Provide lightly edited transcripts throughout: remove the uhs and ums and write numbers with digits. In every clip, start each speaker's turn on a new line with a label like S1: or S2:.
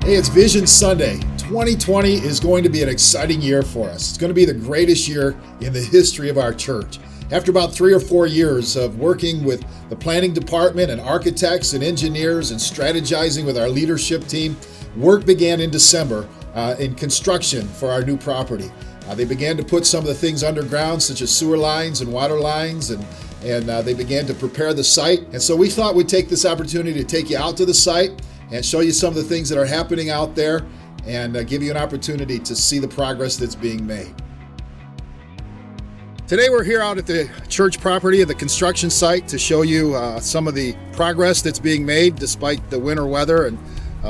S1: Hey, it's Vision Sunday. 2020 is going to be an exciting year for us. It's going to be the greatest year in the history of our church. After about 3 or 4 years of working with the planning department and architects and engineers and strategizing with our leadership team, work began in December in construction for our new property. They began to put some of the things underground, such as sewer lines and water lines, and they began to prepare the site. And so we thought we'd take this opportunity to take you out to the site and show you some of the things that are happening out there and give you an opportunity to see the progress that's being made. Today we're here out at the church property at the construction site to show you some of the progress that's being made despite the winter weather and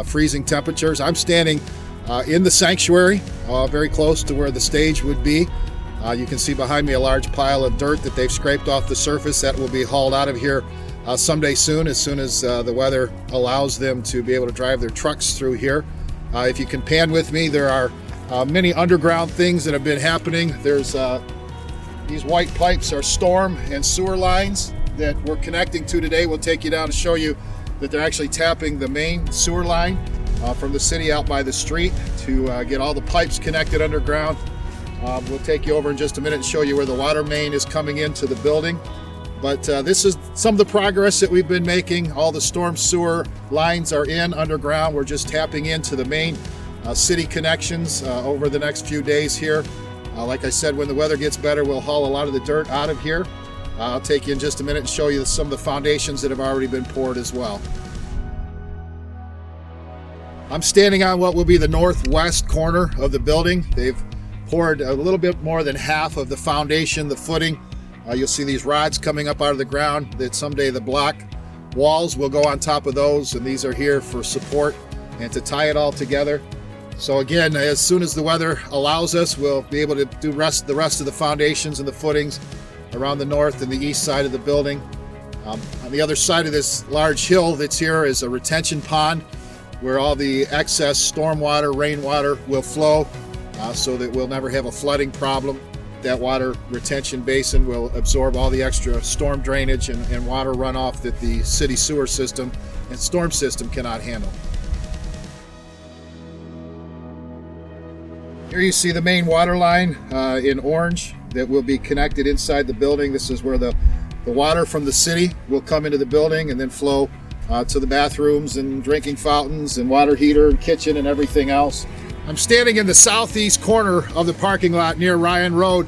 S1: freezing temperatures. I'm standing in the sanctuary, very close to where the stage would be. You can see behind me a large pile of dirt that they've scraped off the surface that will be hauled out of here someday soon as the weather allows them to be able to drive their trucks through here. If you can pan with me, there are many underground things that have been happening. There's these white pipes are storm and sewer lines that we're connecting to today. We'll take you down to show you that they're actually tapping the main sewer line from the city out by the street to get all the pipes connected underground. We'll take you over in just a minute and show you where the water main is coming into the building. But this is some of the progress that we've been making. All the storm sewer lines are in underground. We're just tapping into the main city connections over the next few days here. Like I said, when the weather gets better, we'll haul a lot of the dirt out of here. I'll take you in just a minute and show you some of the foundations that have already been poured as well. I'm standing on what will be the northwest corner of the building. They've poured a little bit more than half of the foundation, the footing. You'll see these rods coming up out of the ground that someday the block walls will go on top of those, and these are here for support and to tie it all together. So again, as soon as the weather allows us, we'll be able to do the rest of the foundations and the footings around the north and the east side of the building. On the other side of this large hill that's here is a retention pond where all the excess stormwater, rainwater will flow so that we'll never have a flooding problem. That water retention basin will absorb all the extra storm drainage and water runoff that the city sewer system and storm system cannot handle. Here you see the main water line in orange that will be connected inside the building. This is where the water from the city will come into the building and then flow to the bathrooms and drinking fountains and water heater and kitchen and everything else. I'm standing in the southeast corner of the parking lot near Ryan Road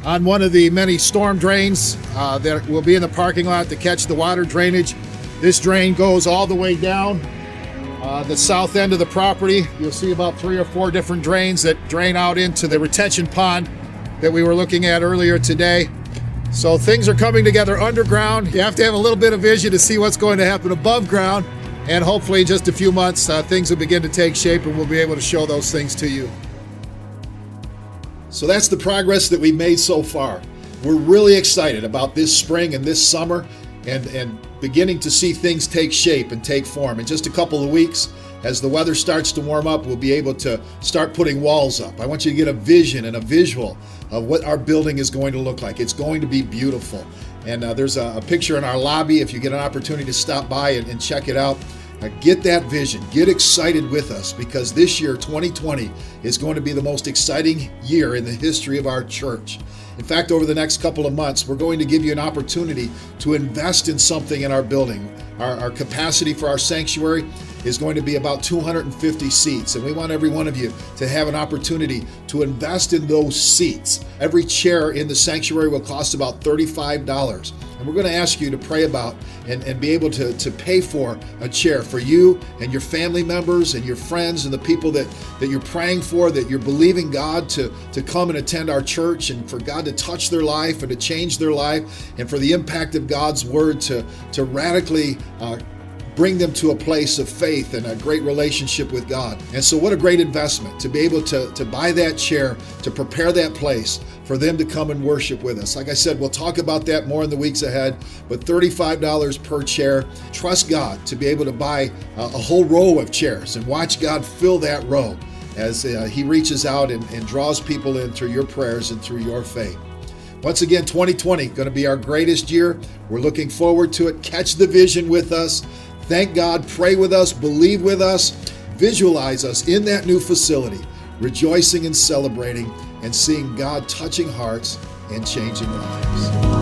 S1: on one of the many storm drains that will be in the parking lot to catch the water drainage. This drain goes all the way down the south end of the property. You'll see about 3 or 4 different drains that drain out into the retention pond that we were looking at earlier today. So things are coming together underground. You have to have a little bit of vision to see what's going to happen above ground. And hopefully in just a few months, things will begin to take shape and we'll be able to show those things to you. So that's the progress that we've made so far. We're really excited about this spring and this summer and beginning to see things take shape and take form. In just a couple of weeks, as the weather starts to warm up, we'll be able to start putting walls up. I want you to get a vision and a visual of what our building is going to look like. It's going to be beautiful. And there's a picture in our lobby if you get an opportunity to stop by and check it out. Get that vision. Get excited with us because this year, 2020, is going to be the most exciting year in the history of our church. In fact, over the next couple of months, we're going to give you an opportunity to invest in something in our building. Our capacity for our sanctuary is going to be about 250 seats, and we want every one of you to have an opportunity to invest in those seats. Every chair in the sanctuary will cost about $35, and we're going to ask you to pray about and be able to pay for a chair for you and your family members and your friends and the people that you're praying for, that you're believing God to come and attend our church and for God to touch their life and to change their life and for the impact of God's word to radically bring them to a place of faith and a great relationship with God. And so what a great investment to be able to buy that chair, to prepare that place for them to come and worship with us. Like I said, we'll talk about that more in the weeks ahead, but $35 per chair. Trust God to be able to buy a whole row of chairs and watch God fill that row as He reaches out and draws people in through your prayers and through your faith. Once again, 2020 going to be our greatest year. We're looking forward to it. Catch the vision with us. Thank God, pray with us, believe with us, Visualize us in that new facility, rejoicing and celebrating and seeing God touching hearts and changing lives.